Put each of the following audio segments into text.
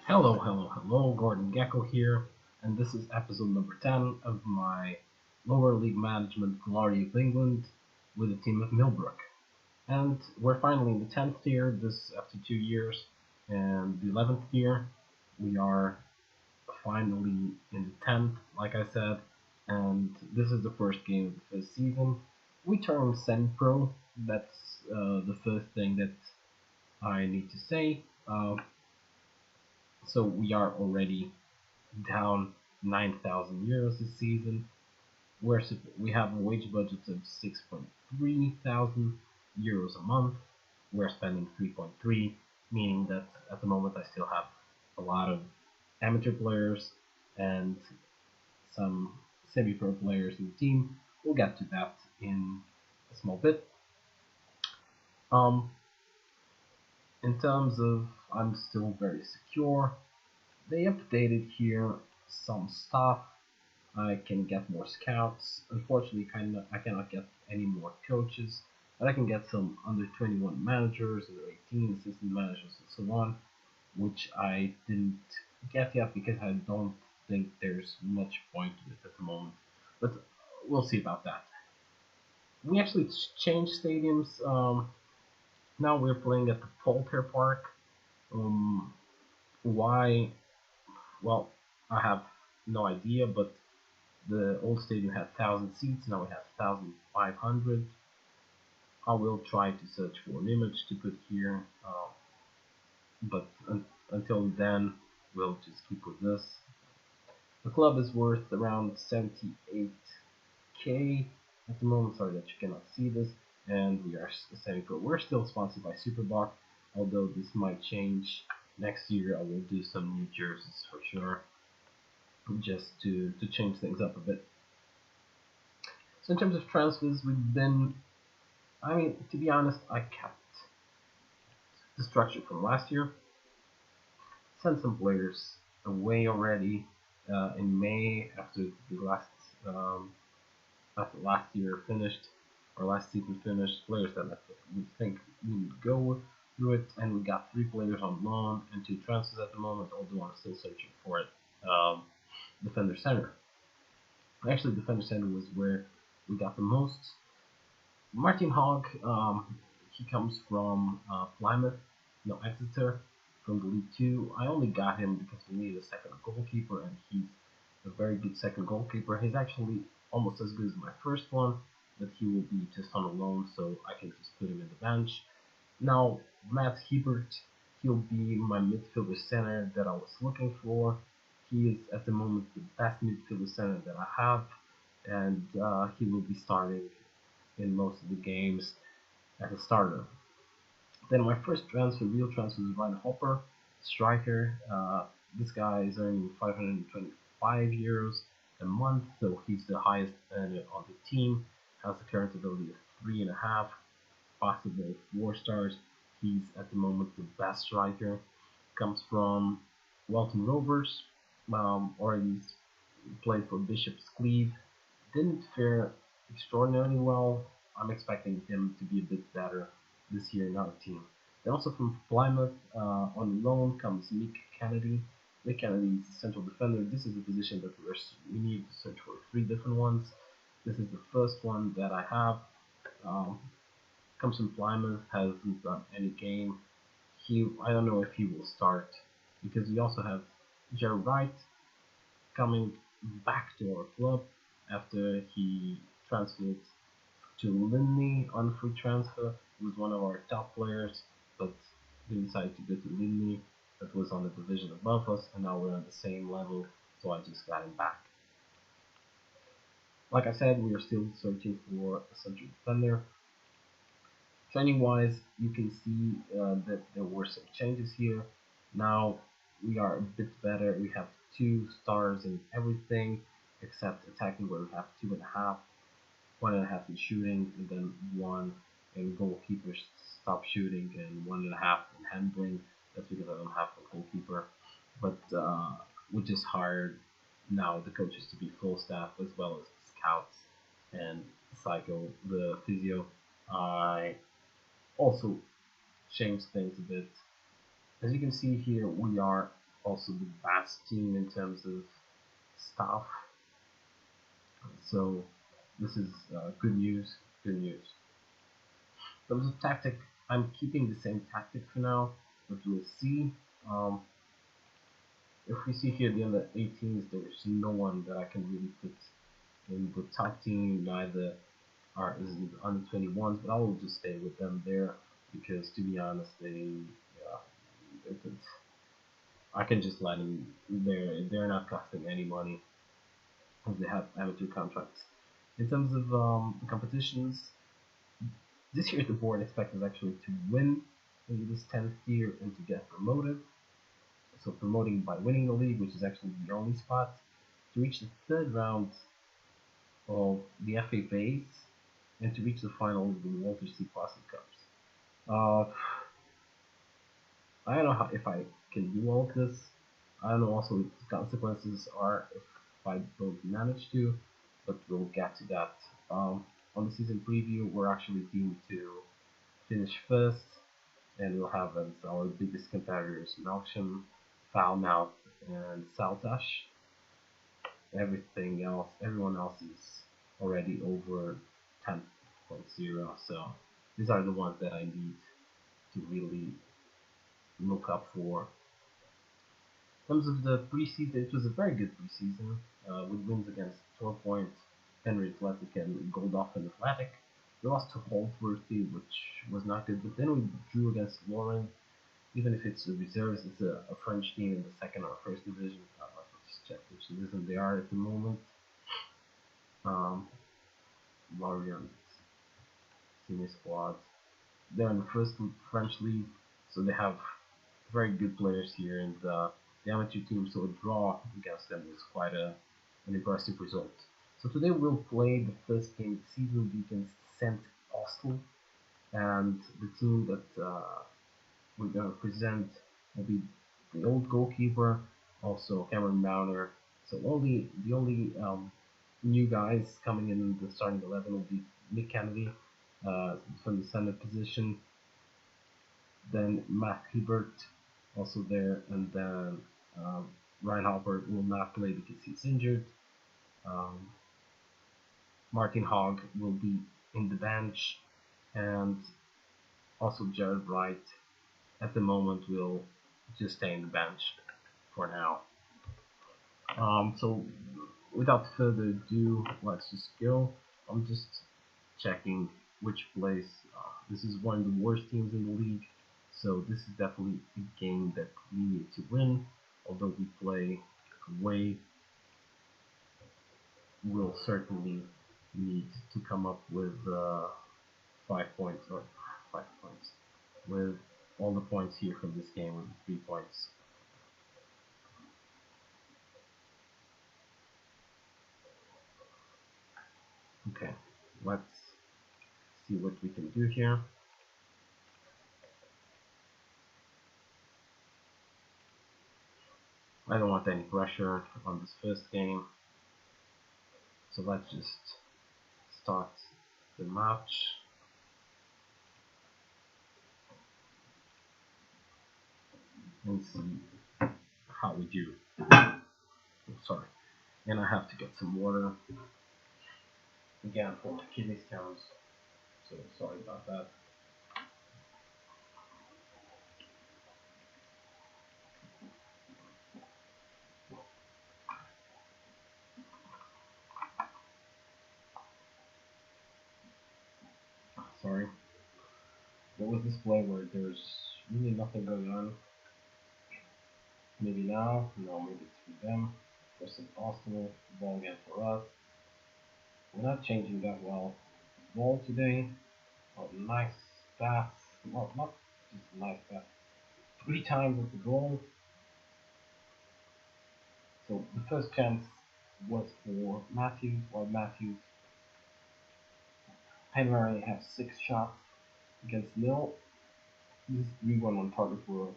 Hello, Gordon Gecko here, and this is episode number 10 of my lower league management Glory of England with the team of Millbrook. And we're finally in the 10th year, this after 2 years, and the 11th year. We are finally in the 10th, like I said, and this is the first game of the first season. We turned semi-pro, that's the first thing that I need to say. So we are already down 9,000 euros this season. We have a wage budget of 6.3 thousand euros a month. We're spending 3.3, meaning that at the moment I still have a lot of amateur players and some semi-pro players in the team. We'll get to that in a small bit. Um, in terms of, I'm still very secure. They updated here some stuff. I can get more scouts. Unfortunately, I cannot get any more coaches, but I can get some under 21 managers, under 18 assistant managers, and so on, which I didn't get yet because I don't think there's much point to it at the moment. But we'll see about that. We actually changed stadiums. Now we're playing at the Polter Park. Um, why? Well, I have no idea, but the old stadium had 1,000 seats, now we have 1,500. I will try to search for an image to put here, but until then, we'll just keep with this. The club is worth around 78k at the moment. Sorry that you cannot see this, and we are semi-pro. We're still sponsored by Superboc, although this might change next year. I will do some new jerseys for sure, just to change things up a bit. So in terms of transfers, to be honest, I kept the structure from last year. Sent some players away already in May um, after last year finished, or last season finished. Players that we think would go through it, and we got 3 players on loan and 2 transfers at the moment, although I'm still searching for it. Defender center. Actually, defender center was where we got the most. Martin Hogg, he comes from Plymouth, no Exeter, from the League Two. I only got him because we needed a second goalkeeper, and he's a very good second goalkeeper. He's actually almost as good as my first one, but he will be just on a loan, so I can just put him in the bench. Now, Matt Hebert, he'll be my midfielder center that I was looking for. He is at the moment the best midfielder center that I have, and he will be starting in most of the games as a starter. Then my first real transfer, was Ryan Hopper, striker. This guy is earning 525 euros a month, so he's the highest earner on the team. Has a current ability of 3.5, possible 4 stars. He's at the moment the best striker. Comes from Welton Rovers, already played for Bishop's Cleeve. Didn't fare extraordinarily well. I'm expecting him to be a bit better this year in our team. Then also from Plymouth, on loan comes Mick Kennedy. Mick Kennedy is a central defender. This is a position that we need to search for 3 different ones. This is the first one that I have. Comes from Plymouth, hasn't done any game. I don't know if he will start, because we also have Jerry Wright coming back to our club after he transferred to Linley on free transfer. He was one of our top players, but they decided to go to Linley, that was on the division above us, and now we're on the same level, so I just got him back. Like I said, we are still searching for a central defender. Training wise, you can see that there were some changes here. Now we are a bit better. We have 2 stars in everything except attacking, where we have 2.5, 1.5 in shooting, and then 1 in goalkeeper stop shooting, and 1.5 in handling. That's because I don't have a goalkeeper. But we just hired now the coaches to be full staff, as well as scouts and Psycho, the physio. I also changed things a bit. As you can see here, we are also the best team in terms of staff. So this is good news. Good news. In terms of tactic, I'm keeping the same tactic for now, but we'll see. Um, if we see here the under 18s, there's no one that I can really put in the top team. Neither is the under 21s, but I will just stay with them there because, to be honest, I can just let them. They're not costing any money as they have amateur contracts. In terms of the competitions, this year the board expects us actually to win in this 10th tier and to get promoted. So promoting by winning the league, which is actually the only spot, to reach the third round of the FA base, and to reach the final of the Walter C. Classic Cups. I don't know if I can do all of this. I don't know also what the consequences are if I don't manage to, but we'll get to that. On the season preview, we're actually deemed to finish first, and we'll have as our biggest competitors Melksham, Foulmouth, and Saltash. Everyone else is already over 10.0, so these are the ones that I need to really look up for. In terms of the preseason, it was a very good preseason with wins against Torpoint, Henry Athletic, and Goldhoffen Athletic. We lost to Holtworthy, which was not good, but then we drew against Lauren. Even if it's the reserves, it's a French team in the second or first division. Let's check which division they are at the moment. Lorient senior squad. They're in the first French league, so they have very good players here, and the amateur team, so a draw against them is quite an impressive result. So today we'll play the first game of the season against St. Austell, and the team that we're going to present will be the old goalkeeper, also Cameron Mauner. So the only new guys coming in the starting 11 will be Nick Kennedy from the center position, then Matt Hebert also there, and then Ryan Hopper will not play because he's injured. Martin Hogg will be in the bench, and also Jared Wright at the moment will just stay in the bench for now. So without further ado, let's just go. I'm just checking which place. This is one of the worst teams in the league, so this is definitely a game that we need to win. Although we play away, we'll certainly need to come up with 5 points, or 5 points, with all the points here from this game with 3 points. Okay, let's see what we can do here. I don't want any pressure on this first game, so let's just start the match. And see how we do. Oh, sorry, and I have to get some water again for the kidney stones, so sorry about that. Sorry. There was this play where there's really nothing going on. Maybe now, no, maybe it's for them. For St. Austell, ball again for us. We're not changing that well. Ball today, nice pass. Well, not just a nice pass. 3 times at the goal. So the first chance was for Matthews, while Matthews primarily have 6 shots against nil. This is 3-1 on target for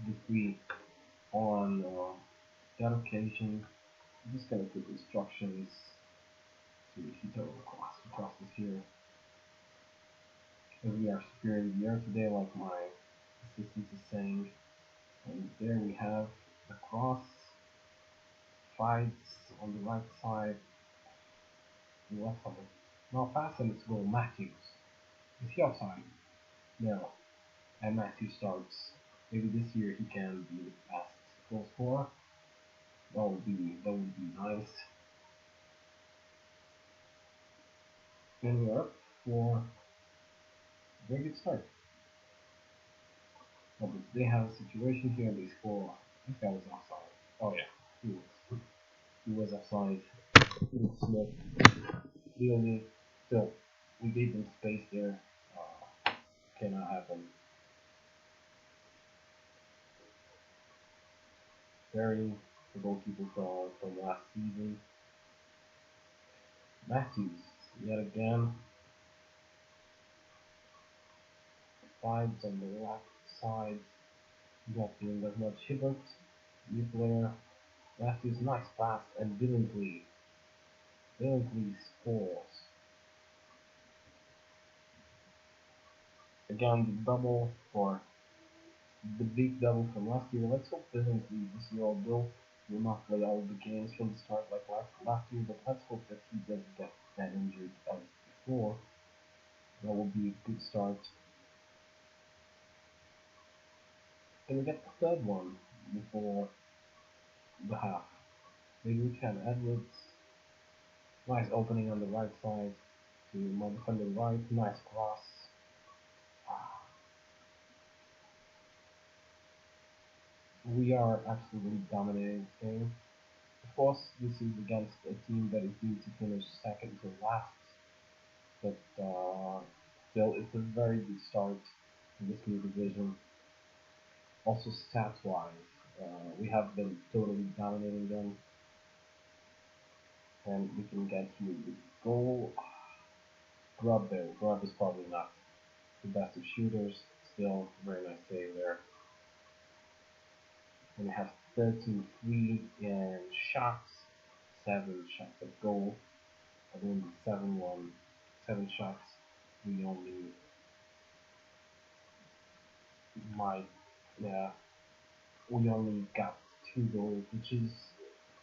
the 3 on that occasion. I'm just gonna put instructions to hit across this here. As we are superior in the air today, like my assistant is saying. And there we have across, fights on the right side, the left side. Now pass and it's goal Matthews. Is he offside? No. And Matthews starts. Maybe this year he can be the best goal scorer. That would be nice. And we're up for a very good start. But they have a situation here, they score. This guy was offside. Oh yeah, he was. He was offside. He was Smith. Clearly, still, we gave them space there. Cannot happen. Very the goalkeeper from last season. Matthews, yet again, sides on the left side. Not doing that much. Hibbert, new player. Matthews, nice pass, and Billingsley scores. Again, the double for the big double from last year. Let's hope Billingsley this year, although will not play all the games from the start like last year, but let's hope that he doesn't get that injured as before. That will be a good start. Can we get the third one before the half? Maybe we can. Edwards, nice opening on the right side to my defender right, nice cross. We are absolutely dominating this game. Of course, this is against a team that is due to finish second to last, but still, it's a very good start in this new division. Also, stats-wise, we have been totally dominating them, and we can get here the goal. Grub there. Grub is probably not the best of shooters. Still, very nice save there. And we have 13 free in shots, 7 shots at goal. I mean, 7-1, 7 shots. We only might, yeah, we only got 2 goals, which is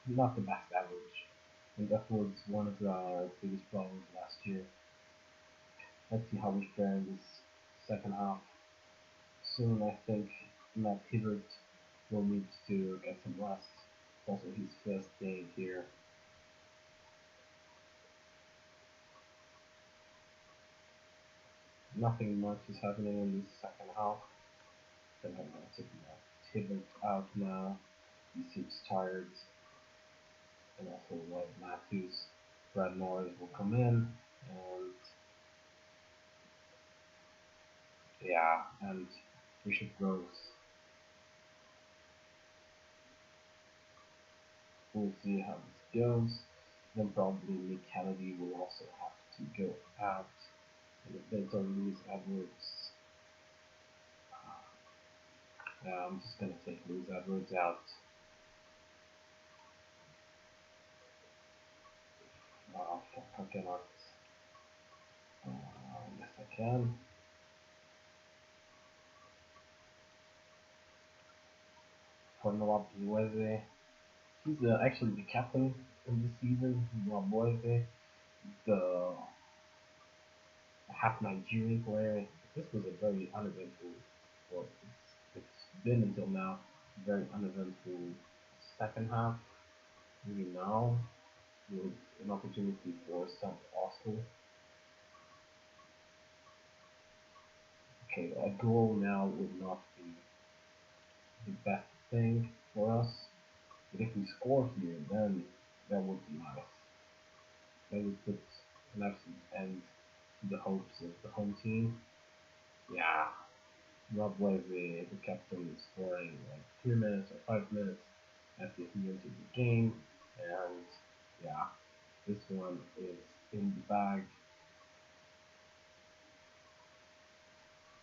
not the best average. And that was one of our biggest problems last year. Let's see how we fare in this second half. Soon, I think Matt Hibbert will need to get some rest. Also, his first game here. Nothing much is happening in this second half. I think I'm going to take Hibbert out now. He seems tired. And also like Matthews, Brad Morris will come in, and yeah, and Bishop Rose. We'll see how this goes. Then probably Nick Kennedy will also have to go out. And if there's a Lewis Edwards, I'm just gonna take Lewis Edwards out. I cannot. Yes, I can. For Noah Bueze, he's actually the captain in this season. Noah Bueze, the half Nigerian player. This was a very uneventful, well, it's been until now, very uneventful second half. Maybe now, with an opportunity for some Arsenal. Okay, a goal now would not be the best thing for us, but if we score here, then that would be nice. That would put an absolute end to the hopes of the home team. Yeah, Rob Wesley, the captain, scoring like 3 minutes or 5 minutes after he entered the game, and yeah, this one is in the bag.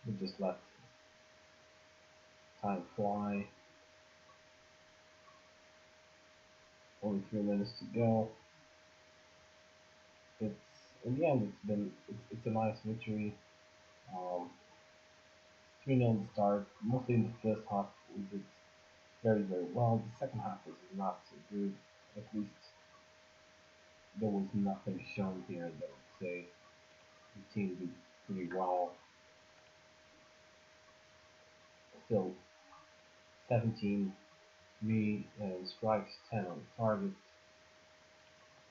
We just let time fly. Only 3 minutes to go. It's in the end, it's a nice victory. Um, 3-0 start, mostly in the first half. We did very, very well. The second half was not so good. At least there was nothing shown here that would say the team did pretty well. Still 17 3 strikes, 10 on target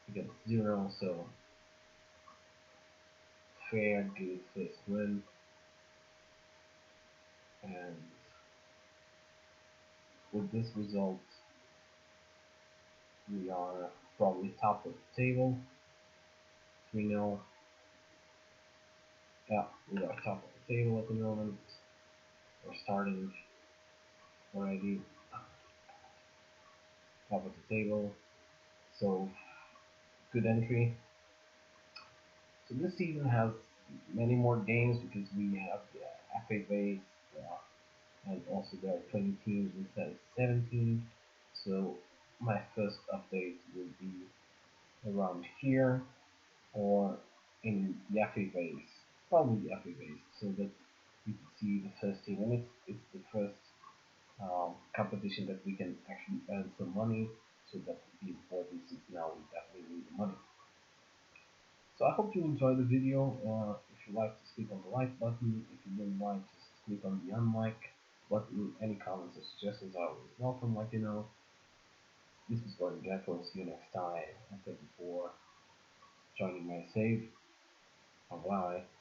against 0, so fair, good first win. And with this result, we are probably top of the table. 3-0. Yeah, we are top of the table at the moment. We're starting already top of the table. So good entry. So this season has many more games because we have the FA base, and also there are 20 teams instead of 17. So my first update will be around here or in the FA base, probably the FA base, so that you can see the first team, and it's the first competition that we can actually earn some money. So that would be important since now we definitely need the money. So I hope you enjoyed the video. If you like, just click on the like button. If you don't like, just click on the unlike button. Any comments or suggestions are always welcome, like you know. This is Gordon Gecko. See you next time. And thank you for joining my save. Bye bye.